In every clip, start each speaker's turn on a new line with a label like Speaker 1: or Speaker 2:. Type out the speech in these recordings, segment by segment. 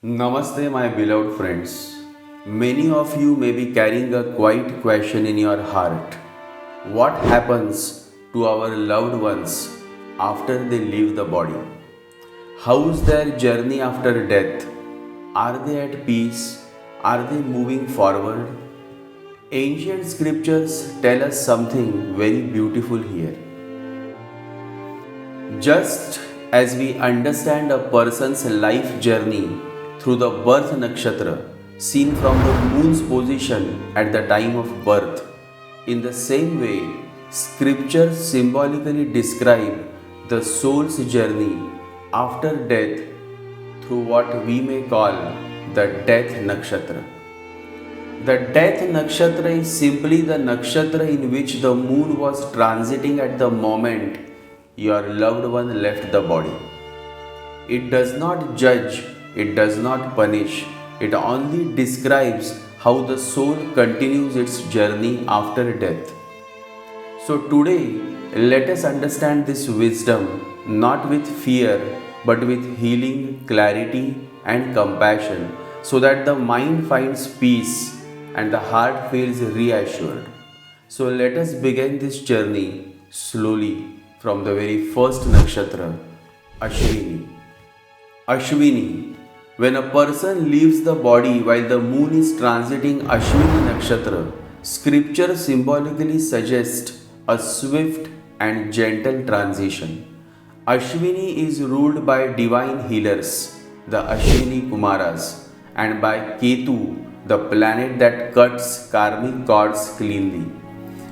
Speaker 1: Namaste, my beloved friends. Many of you may be carrying a quiet question in your heart. What happens to our loved ones after they leave the body? How's their journey after death? Are they at peace? Are they moving forward? Ancient scriptures tell us something very beautiful here. Just as we understand a person's life journey through the birth nakshatra seen from the moon's position at the time of birth, in the same way, scriptures symbolically describe the soul's journey after death through what we may call the Death Nakshatra. The Death Nakshatra is simply the nakshatra in which the moon was transiting at the moment your loved one left the body. It does not judge, it does not punish, it only describes how the soul continues its journey after death. So today, let us understand this wisdom not with fear but with healing, clarity, and compassion so that the mind finds peace and the heart feels reassured. So let us begin this journey slowly from the very first nakshatra, Ashwini. Ashwini. When a person leaves the body while the moon is transiting Ashwini Nakshatra, scripture symbolically suggests a swift and gentle transition. Ashwini is ruled by divine healers, the Ashwini Kumaras, and by Ketu, the planet that cuts karmic cords cleanly.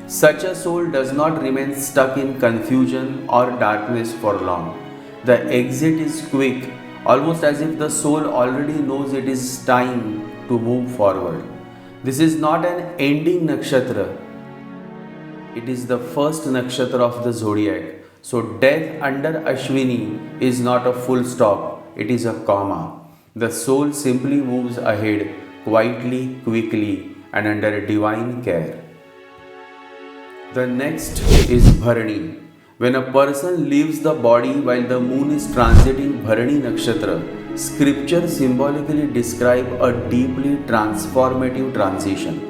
Speaker 1: Such a soul does not remain stuck in confusion or darkness for long. The exit is quick, almost as if the soul already knows it is time to move forward. This is not an ending nakshatra, it is the first nakshatra of the zodiac. So, death under Ashwini is not a full stop, it is a comma. The soul simply moves ahead quietly, quickly, and under divine care. The next is Bharani. When a person leaves the body while the moon is transiting Bharani Nakshatra, scripture symbolically describe a deeply transformative transition.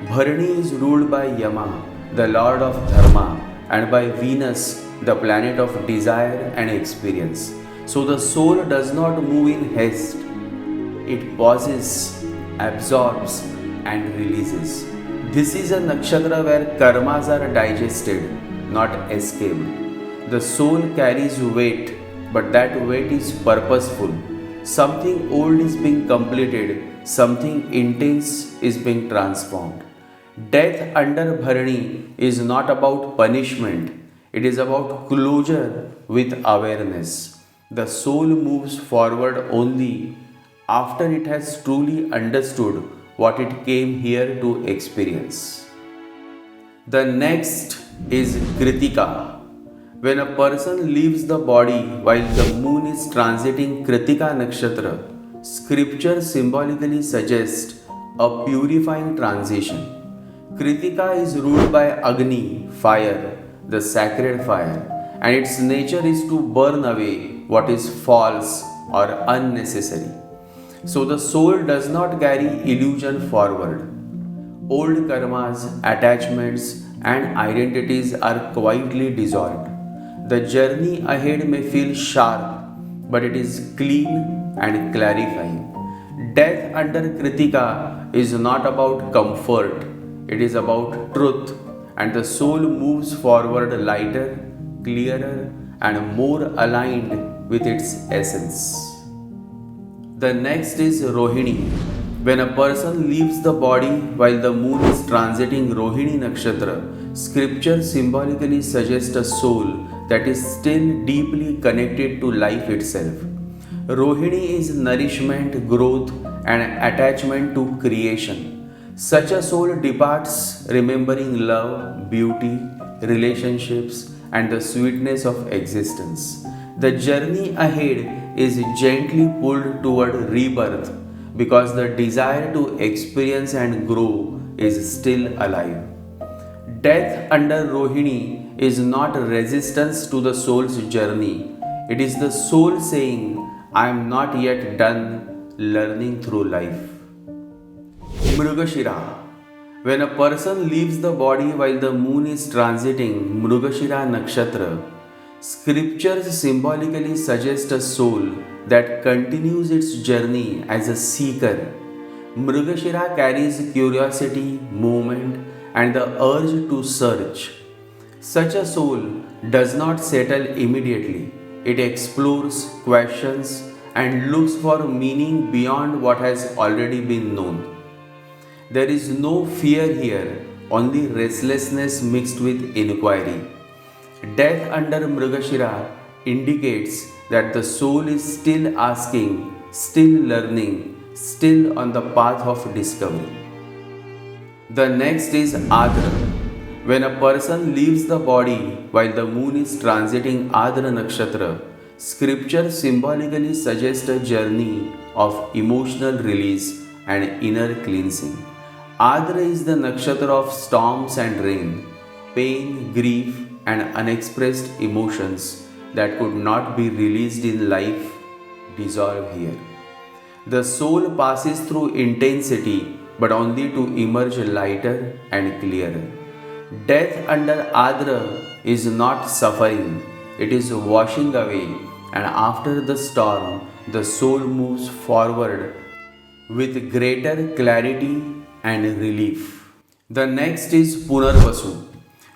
Speaker 1: Bharani is ruled by Yama, the lord of Dharma, and by Venus, the planet of desire and experience. So the soul does not move in haste. It pauses, absorbs, and releases. This is a nakshatra where karmas are digested, not escaped. The soul carries weight, but that weight is purposeful. Something old is being completed, something intense is being transformed. Death under Bharani is not about punishment, it is about closure with awareness. The soul moves forward only after it has truly understood what it came here to experience. The next is Kritika. When a person leaves the body while the moon is transiting Kritika Nakshatra, scripture symbolically suggests a purifying transition. Kritika is ruled by Agni, fire, the sacred fire, and its nature is to burn away what is false or unnecessary. So the soul does not carry illusion forward. Old karmas, attachments, and identities are quietly dissolved. The journey ahead may feel sharp, but it is clean and clarifying. Death under Kritika is not about comfort, it is about truth, and the soul moves forward lighter, clearer, and more aligned with its essence. The next is Rohini. When a person leaves the body while the moon is transiting Rohini Nakshatra, scripture symbolically suggests a soul that is still deeply connected to life itself. Rohini is nourishment, growth, and attachment to creation. Such a soul departs remembering love, beauty, relationships, and the sweetness of existence. The journey ahead is gently pulled toward rebirth because the desire to experience and grow is still alive. Death under Rohini is not resistance to the soul's journey. It is the soul saying, I am not yet done, learning through life. Mrugashira. When a person leaves the body while the moon is transiting Mrugashira Nakshatra, scriptures symbolically suggest a soul that continues its journey as a seeker. Mrugashira carries curiosity, movement, and the urge to search. Such a soul does not settle immediately. It explores, questions, and looks for meaning beyond what has already been known. There is no fear here, only restlessness mixed with inquiry. Death under Mrugashira indicates that the soul is still asking, still learning, still on the path of discovery. The next is Adra. When a person leaves the body while the moon is transiting Adra Nakshatra, scripture symbolically suggests a journey of emotional release and inner cleansing. Adra is the nakshatra of storms and rain, pain, grief, and unexpressed emotions that could not be released in life dissolve here. The soul passes through intensity but only to emerge lighter and clearer. Death under Adra is not suffering, it is washing away, and after the storm, the soul moves forward with greater clarity and relief. The next is Punarvasu.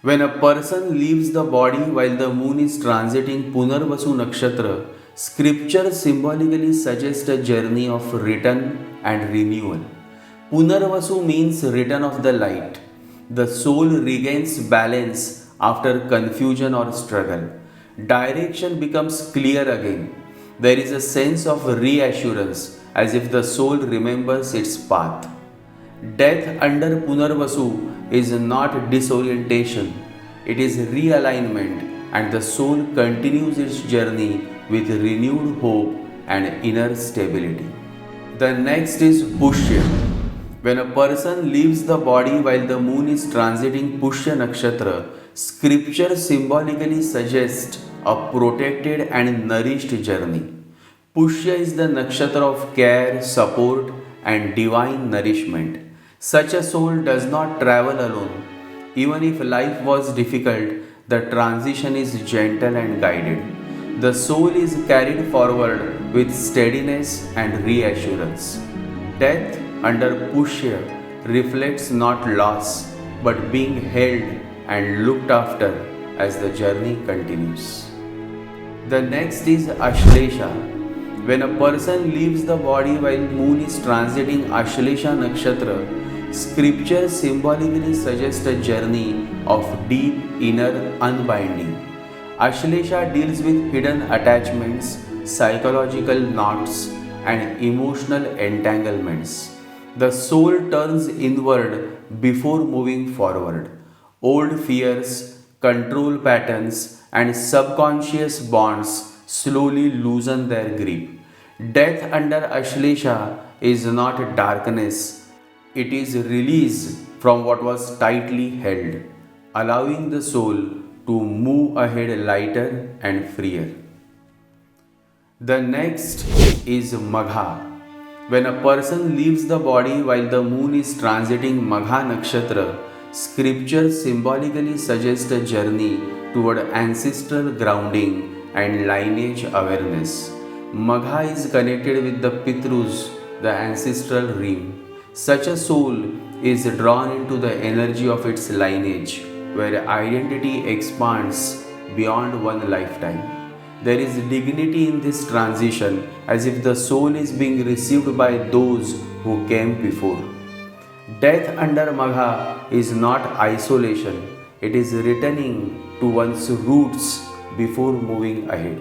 Speaker 1: When a person leaves the body while the moon is transiting Punarvasu Nakshatra, scripture symbolically suggests a journey of return and renewal. Punarvasu means return of the light. The soul regains balance after confusion or struggle. Direction becomes clear again. There is a sense of reassurance as if the soul remembers its path. Death under Punarvasu is not disorientation, it is realignment, and the soul continues its journey with renewed hope and inner stability. The next is Pushya. When a person leaves the body while the moon is transiting Pushya Nakshatra, scripture symbolically suggests a protected and nourished journey. Pushya is the nakshatra of care, support, and divine nourishment. Such a soul does not travel alone. Even if life was difficult, the transition is gentle and guided. The soul is carried forward with steadiness and reassurance. Death under Pushya reflects not loss but being held and looked after as the journey continues. The next is Ashlesha. When a person leaves the body while moon is transiting Ashlesha Nakshatra, scripture symbolically suggests a journey of deep inner unbinding. Ashlesha deals with hidden attachments, psychological knots, and emotional entanglements. The soul turns inward before moving forward. Old fears, control patterns, and subconscious bonds slowly loosen their grip. Death under Ashlesha is not darkness, it is release from what was tightly held, allowing the soul to move ahead lighter and freer. The next is Magha. When a person leaves the body while the moon is transiting Magha Nakshatra, scripture symbolically suggests a journey toward ancestral grounding and lineage awareness. Magha is connected with the Pitrus, the ancestral realm. Such a soul is drawn into the energy of its lineage, where identity expands beyond one lifetime. There is dignity in this transition, as if the soul is being received by those who came before. Death under Magha is not isolation, it is returning to one's roots before moving ahead.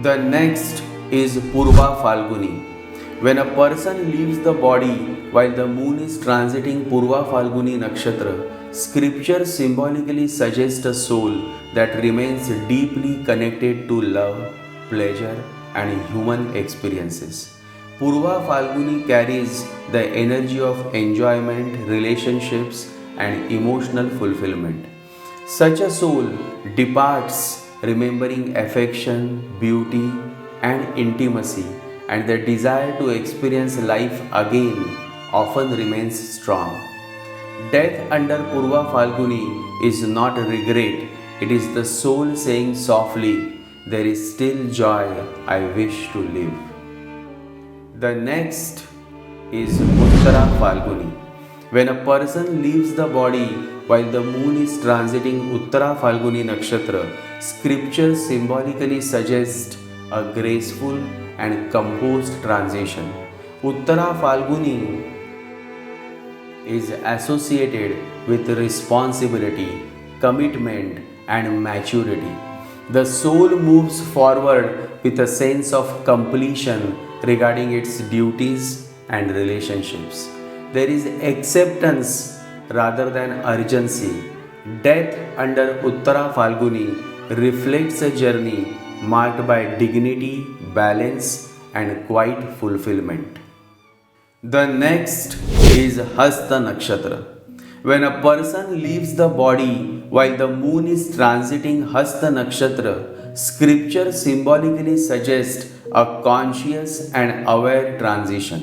Speaker 1: The next is Purva Falguni. When a person leaves the body while the moon is transiting Purva Falguni Nakshatra, scripture symbolically suggests a soul that remains deeply connected to love, pleasure, and human experiences. Purva Falguni carries the energy of enjoyment, relationships, and emotional fulfillment. Such a soul departs remembering affection, beauty, and intimacy and the desire to experience life again often remains strong. Death under Purva Falguni is not regret, it is the soul saying softly, "There is still joy I wish to live." The next is Uttara Falguni. When a person leaves the body while the moon is transiting Uttara Falguni Nakshatra, scripture symbolically suggests a graceful and composed transition. Uttara Falguni is associated with responsibility, commitment, and maturity. The soul moves forward with a sense of completion regarding its duties and relationships. There is acceptance rather than urgency. Death under Uttara Falguni reflects a journey marked by dignity, balance, and quiet fulfillment. The next is Hasta Nakshatra. When a person leaves the body while the moon is transiting Hasta Nakshatra, scripture symbolically suggests a conscious and aware transition.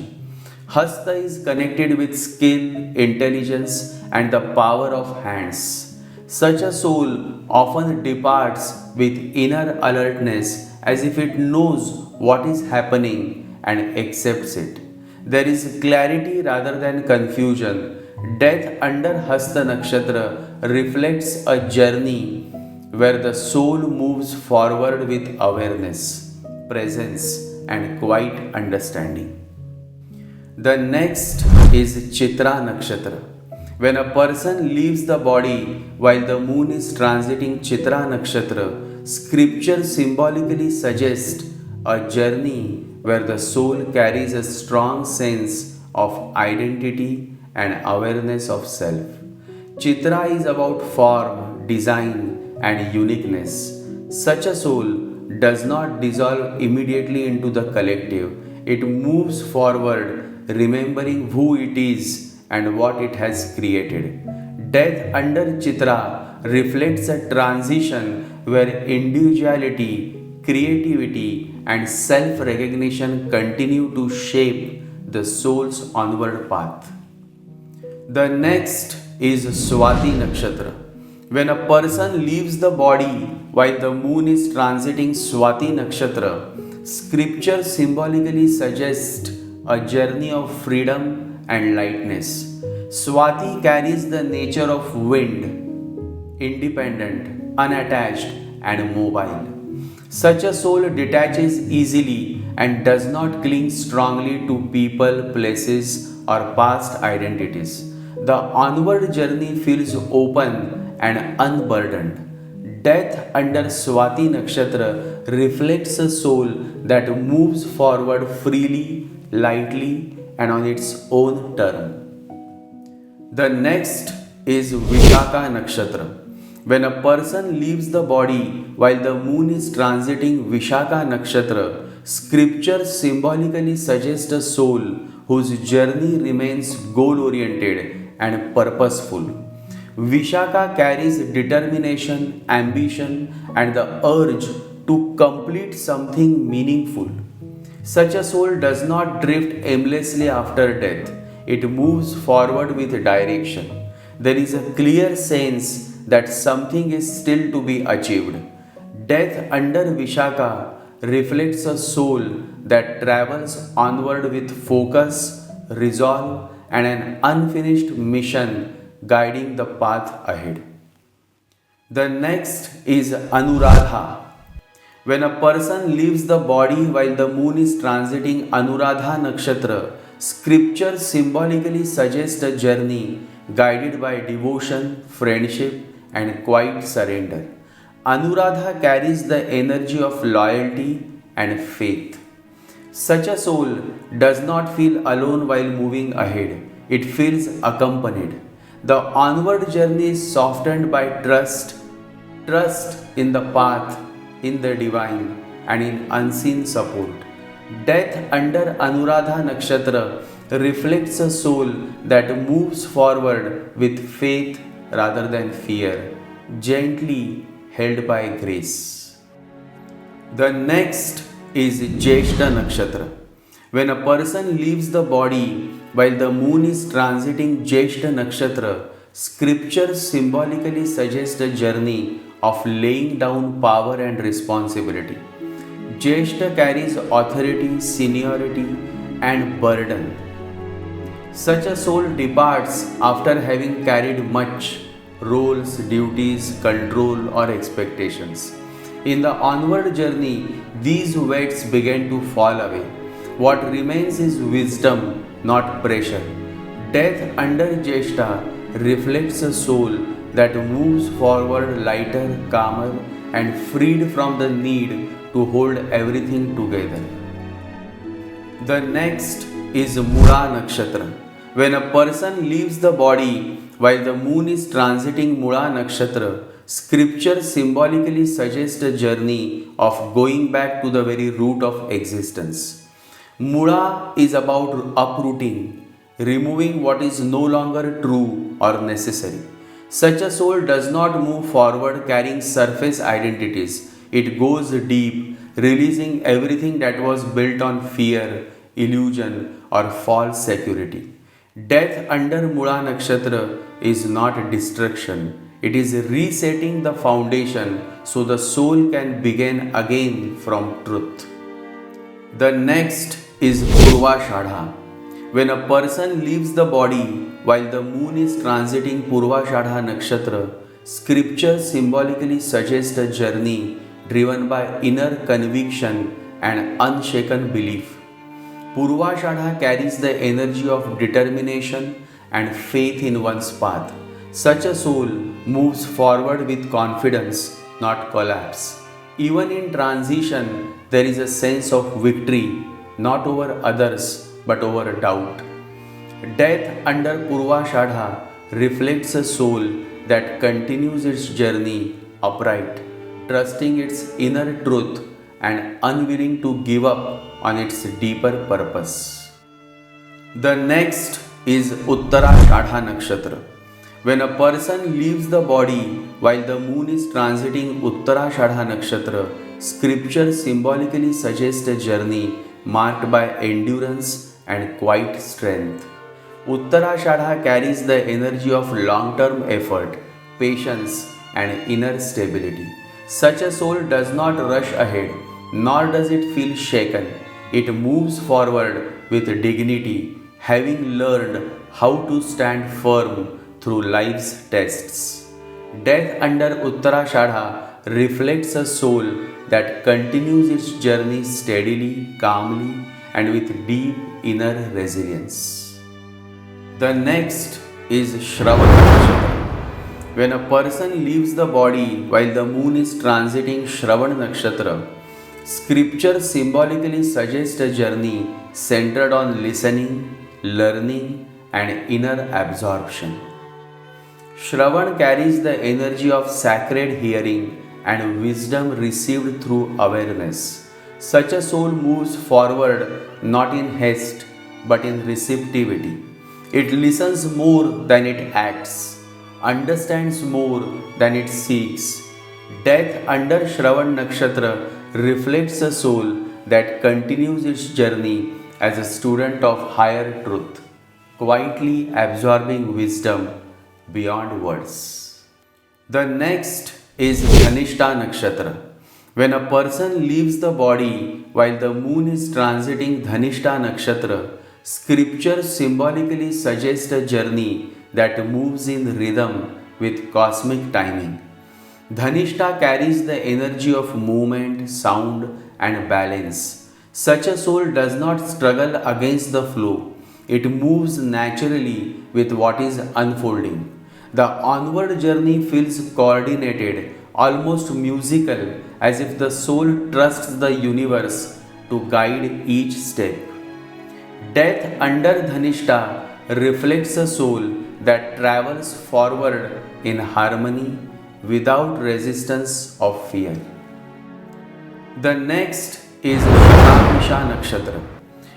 Speaker 1: Hasta is connected with skill, intelligence, and the power of hands. Such a soul often departs with inner alertness as if it knows what is happening and accepts it. There is clarity rather than confusion. Death under Hasta Nakshatra reflects a journey where the soul moves forward with awareness, presence, and quiet understanding. The next is Chitra Nakshatra. When a person leaves the body while the moon is transiting Chitra Nakshatra, scripture symbolically suggests a journey where the soul carries a strong sense of identity and awareness of self. Chitra is about form, design, and uniqueness. Such a soul does not dissolve immediately into the collective. It moves forward, remembering who it is and what it has created. Death under Chitra reflects a transition where individuality, creativity, and self recognition continue to shape the soul's onward path. The next is Swati Nakshatra. When a person leaves the body while the moon is transiting Swati Nakshatra, scripture symbolically suggests a journey of freedom and lightness. Swati carries the nature of wind, independent, unattached, and mobile. Such a soul detaches easily and does not cling strongly to people, places, or past identities. The onward journey feels open and unburdened. Death under Swati Nakshatra reflects a soul that moves forward freely, lightly, and on its own term. The next is Vishaka Nakshatra. When a person leaves the body while the moon is transiting Vishaka Nakshatra, scripture symbolically suggests a soul whose journey remains goal oriented and purposeful. Vishaka carries determination, ambition, and the urge to complete something meaningful. Such a soul does not drift aimlessly after death, it moves forward with direction. There is a clear sense that something is still to be achieved. Death under Vishaka reflects a soul that travels onward with focus, resolve, and an unfinished mission guiding the path ahead. The next is Anuradha. When a person leaves the body while the moon is transiting Anuradha Nakshatra, scripture symbolically suggests a journey guided by devotion, friendship, and quiet surrender. Anuradha carries the energy of loyalty and faith. Such a soul does not feel alone while moving ahead, it feels accompanied. The onward journey is softened by trust in the path, in the divine, and in unseen support. Death under Anuradha Nakshatra reflects a soul that moves forward with faith rather than fear, gently held by grace. The next is Jyeshta Nakshatra. When a person leaves the body while the moon is transiting Jyeshtha Nakshatra, scripture symbolically suggests a journey of laying down power and responsibility. Jyeshtha carries authority, seniority, and burden. Such a soul departs after having carried much roles, duties, control, or expectations. In the onward journey, these weights begin to fall away. What remains is wisdom, not pressure. Death under Jyeshtha reflects a soul that moves forward lighter, calmer, and freed from the need to hold everything together. The next is Mula Nakshatra. When a person leaves the body while the moon is transiting Mula Nakshatra, scripture symbolically suggests a journey of going back to the very root of existence. Mula is about uprooting, removing what is no longer true or necessary. Such a soul does not move forward carrying surface identities. It goes deep, releasing everything that was built on fear, illusion, or false security. Death under Mula Nakshatra is not destruction, it is resetting the foundation so the soul can begin again from truth. The next is Purvashadha. When a person leaves the body while the moon is transiting Purvashadha Nakshatra, scripture symbolically suggests a journey driven by inner conviction and unshaken belief. Purvashadha carries the energy of determination and faith in one's path. Such a soul moves forward with confidence, not collapse. Even in transition, there is a sense of victory, not over others but over doubt. Death under Purvashadha reflects a soul that continues its journey upright, trusting its inner truth and unwilling to give up on its deeper purpose. The next is Uttarashadha Nakshatra. When a person leaves the body while the moon is transiting Uttarashadha Nakshatra, scripture symbolically suggests a journey marked by endurance and quiet strength. Uttarashadha carries the energy of long-term effort, patience, and inner stability. Such a soul does not rush ahead, nor does it feel shaken. It moves forward with dignity, having learned how to stand firm through life's tests. Death under Uttarashadha reflects a soul that continues its journey steadily, calmly, and with deep inner resilience. The next is Shravan Nakshatra. When a person leaves the body while the moon is transiting Shravan Nakshatra, scripture symbolically suggests a journey centered on listening, learning, and inner absorption. Shravan carries the energy of sacred hearing and wisdom received through awareness. Such a soul moves forward not in haste but in receptivity. It listens more than it acts, understands more than it seeks. Death under Shravan Nakshatra reflects a soul that continues its journey as a student of higher truth, quietly absorbing wisdom beyond words. The next is Dhanishta Nakshatra. When a person leaves the body while the moon is transiting Dhanishta Nakshatra, scripture symbolically suggests a journey that moves in rhythm with cosmic timing. Dhanishta carries the energy of movement, sound, and balance. Such a soul does not struggle against the flow. It moves naturally with what is unfolding. The onward journey feels coordinated, almost musical, as if the soul trusts the universe to guide each step. Death under Dhanishta reflects a soul that travels forward in harmony without resistance of fear. The next is Shatabhisha Nakshatra.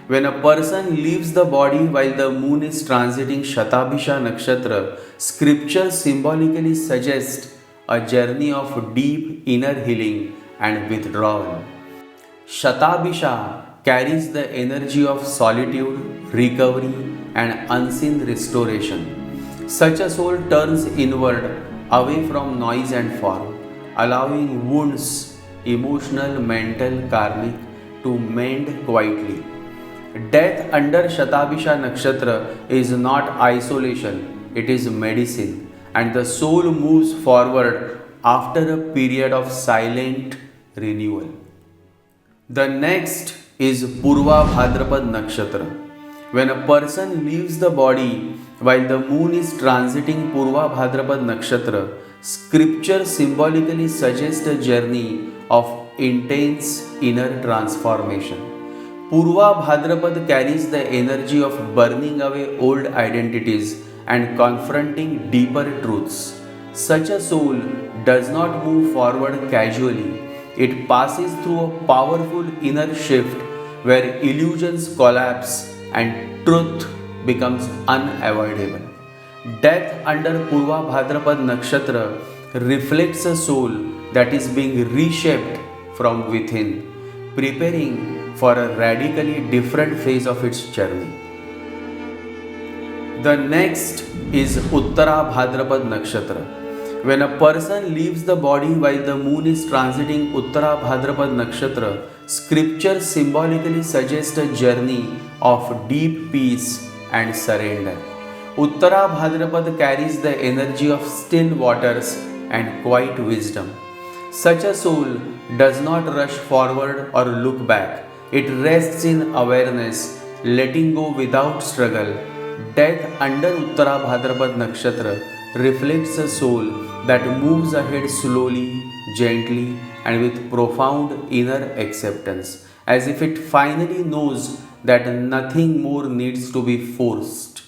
Speaker 1: When a person leaves the body while the moon is transiting Shatabhisha Nakshatra, scripture symbolically suggests a journey of deep inner healing and withdrawal. Shatabhisha carries the energy of solitude, recovery, and unseen restoration. Such a soul turns inward, away from noise and form, allowing wounds, emotional, mental, karmic, to mend quietly. Death under Shatabisha Nakshatra is not isolation, it is medicine, and the soul moves forward after a period of silent renewal. The next is Purva Bhadrapad Nakshatra. When a person leaves the body while the moon is transiting Purva Bhadrapad Nakshatra, scripture symbolically suggests a journey of intense inner transformation. Purva Bhadrapad carries the energy of burning away old identities and confronting deeper truths. Such a soul does not move forward casually. It passes through a powerful inner shift where illusions collapse and truth becomes unavoidable. Death under Purva Bhadrapad Nakshatra reflects a soul that is being reshaped from within, preparing for a radically different phase of its journey. The next is Uttara Bhadrapad Nakshatra. When a person leaves the body while the moon is transiting Uttara Bhadrapad Nakshatra, scripture symbolically suggests a journey of deep peace and surrender. Uttara Bhadrapad carries the energy of still waters and quiet wisdom. Such a soul does not rush forward or look back. It rests in awareness, letting go without struggle. Death under Uttara Bhadrapad Nakshatra reflects a soul that moves ahead slowly, gently, and with profound inner acceptance, as if it finally knows that nothing more needs to be forced.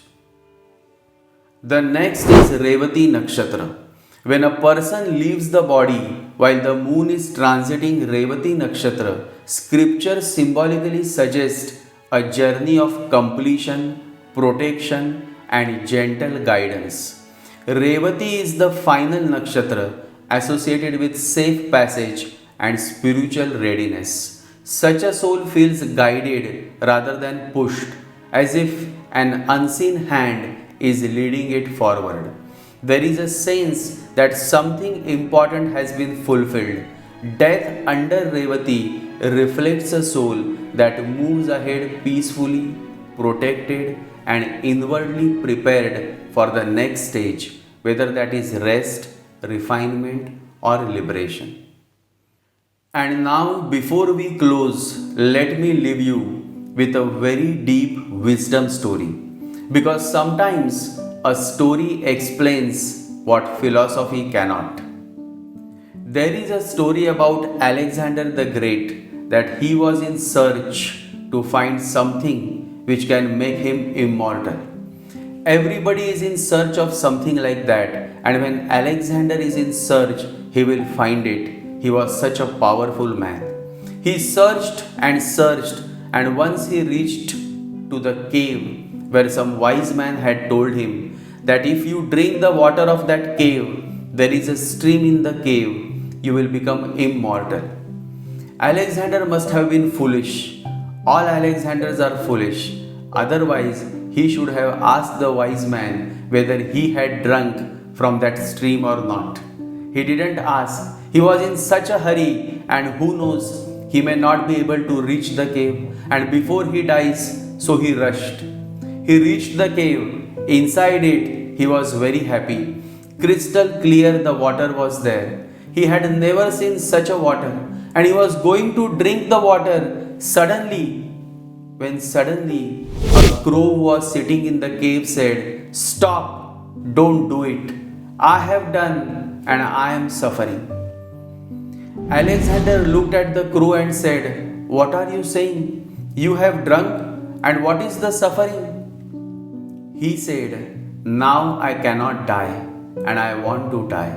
Speaker 1: The next is Revati Nakshatra. When a person leaves the body while the moon is transiting Revati Nakshatra, scripture symbolically suggests a journey of completion, protection, and gentle guidance. Revati is the final nakshatra associated with safe passage and spiritual readiness. Such a soul feels guided rather than pushed, as if an unseen hand is leading it forward. There is a sense that something important has been fulfilled. Death under Revati reflects a soul that moves ahead peacefully, protected, and inwardly prepared for the next stage, whether that is rest, refinement, or liberation. And now, before we close, let me leave you with a very deep wisdom story. Because sometimes a story explains what philosophy cannot. There is a story about Alexander the Great that he was in search to find something which can make him immortal. Everybody is in search of something like that, and when Alexander is in search, he will find it. He was such a powerful man. He searched, and once he reached to the cave where some wise man had told him that if you drink the water of that cave, there is a stream in the cave, you will become immortal. Alexander must have been foolish. All Alexanders are foolish. Otherwise, he should have asked the wise man whether he had drunk from that stream or not. He didn't ask. He was in such a hurry, and who knows, he may not be able to reach the cave. And before he dies, so he rushed. He reached the cave. Inside it, he was very happy. Crystal clear the water was there. He had never seen such a water, and he was going to drink the water. Suddenly, a crow was sitting in the cave said, "Stop, don't do it. I have done and I am suffering." Alexander looked at the crow and said, "What are you saying? You have drunk, and what is the suffering?" He said, "Now I cannot die, and I want to die.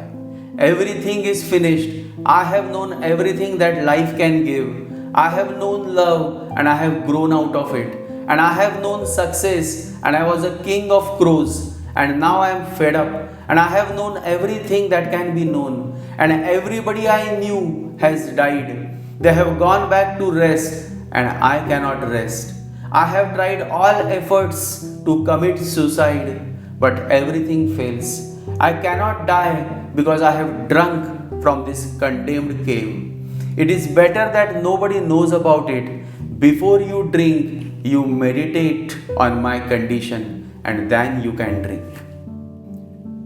Speaker 1: Everything is finished. I have known everything that life can give. I have known love, and I have grown out of it. And I have known success, and I was a king of crows. And now I am fed up, and I have known everything that can be known. And everybody I knew has died. They have gone back to rest, and I cannot rest. I have tried all efforts to commit suicide, but everything fails. I cannot die because I have drunk from this condemned cave. It is better that nobody knows about it. Before you drink, you meditate on my condition, and then you can drink.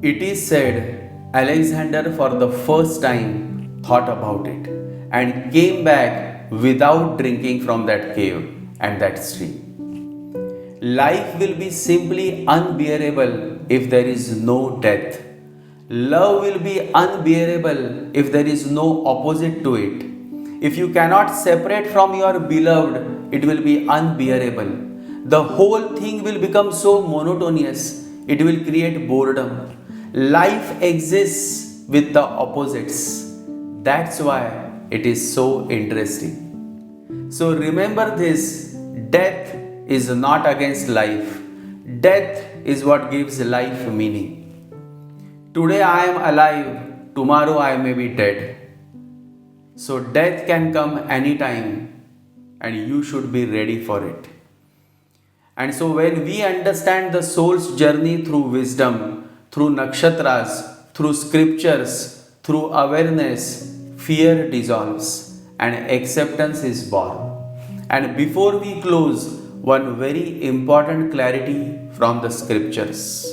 Speaker 1: It is said Alexander for the first time thought about it and came back without drinking from that cave and that stream. Life will be simply unbearable if there is no death. Love will be unbearable if there is no opposite to it. If you cannot separate from your beloved, it will be unbearable. The whole thing will become so monotonous, it will create boredom. Life exists with the opposites. That's why it is so interesting. So remember this, death is not against life. Death is what gives life meaning. Today I am alive, tomorrow I may be dead. So death can come anytime and you should be ready for it. And so when we understand the soul's journey through wisdom, through nakshatras, through scriptures, through awareness, fear dissolves and acceptance is born. And before we close, one very important clarity from the scriptures.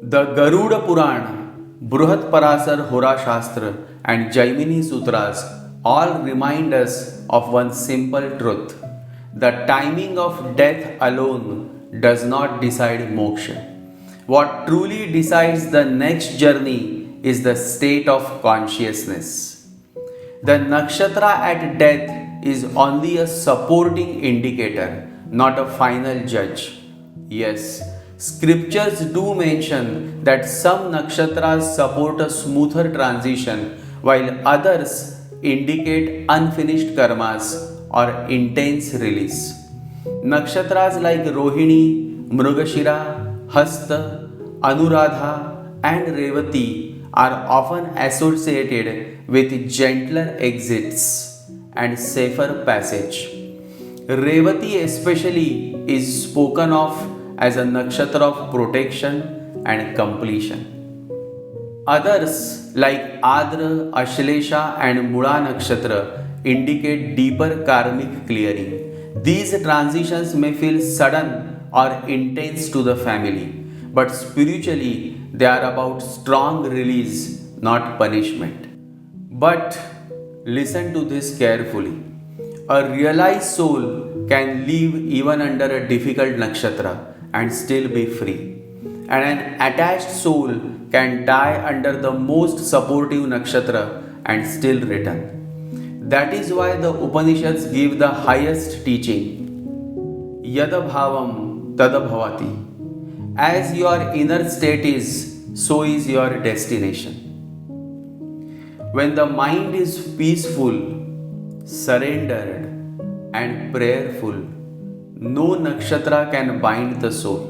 Speaker 1: The Garuda Purana, Bruhat Parasar Hora Shastra and Jaimini Sutras all remind us of one simple truth. The timing of death alone does not decide moksha. What truly decides the next journey is the state of consciousness. The nakshatra at death is only a supporting indicator, not a final judge. Yes, scriptures do mention that some nakshatras support a smoother transition while others indicate unfinished karmas or intense release. Nakshatras like Rohini, Mrugashira, Hasta, Anuradha, and Revati are often associated with gentler exits and safer passage. Revati especially is spoken of as a nakshatra of protection and completion. Others like Adra, Ashlesha and Mula nakshatra indicate deeper karmic clearing. These transitions may feel sudden or intense to the family, but spiritually they are about strong release, not punishment. But listen to this carefully. A realized soul can live even under a difficult nakshatra and still be free. And an attached soul can die under the most supportive nakshatra and still return. That is why the Upanishads give the highest teaching. Yada bhavam tada bhavati. As your inner state is, so is your destination. When the mind is peaceful, surrendered, and prayerful, no nakshatra can bind the soul.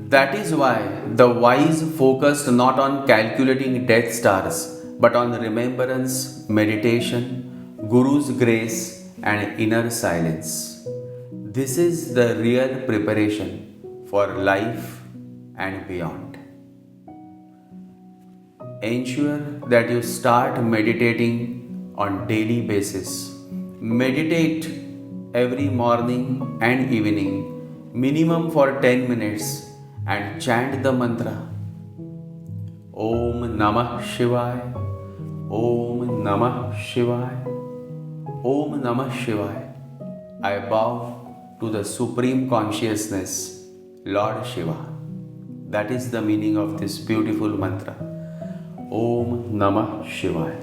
Speaker 1: That is why the wise focused not on calculating death stars, but on remembrance, meditation, Guru's grace, and inner silence. This is the real preparation for life and beyond. Ensure that you start meditating on daily basis. Meditate every morning and evening, minimum for 10 minutes, and chant the mantra Om Namah Shivaya, Om Namah Shivaya, Om Namah Shivaya. I bow to the Supreme Consciousness, Lord Shiva. That is the meaning of this beautiful mantra. Om Namah Shivaya.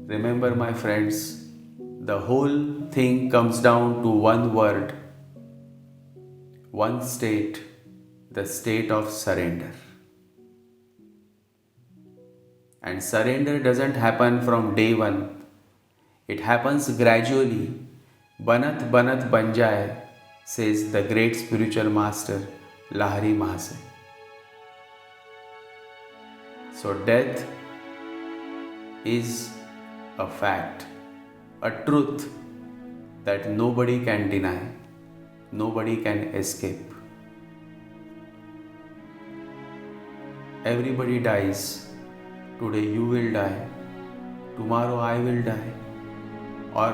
Speaker 1: Remember, my friends, the whole thing comes down to one word, one state, the state of surrender. And surrender doesn't happen from day one. It happens gradually. Banat banat banjay, says the great spiritual master Lahari Mahasaya. So death is a fact. a truth that nobody can deny, nobody can escape. Everybody dies. Today you will die, tomorrow I will die, or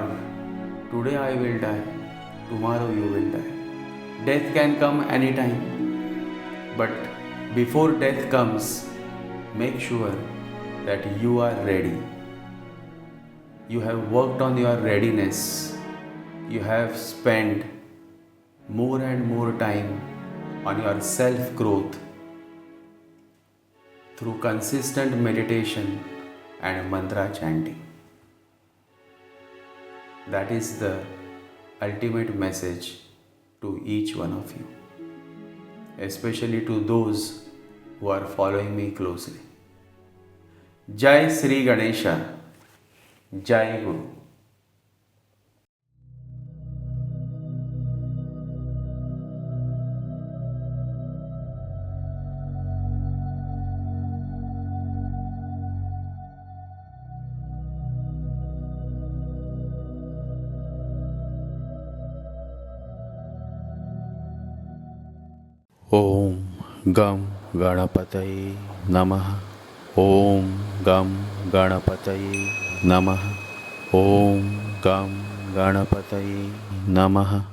Speaker 1: today I will die, tomorrow you will die. Death can come anytime, but before death comes, make sure that you are ready. You have worked on your readiness. You have spent more and more time on your self growth through consistent meditation and mantra chanting. That is the ultimate message to each one of you, especially to those who are following me closely. Jai Sri Ganesha, Jai Guru. ॐ गं गणपतये नमः। ॐ गं गणपतये नमः। ॐ गं गणपतये नमः।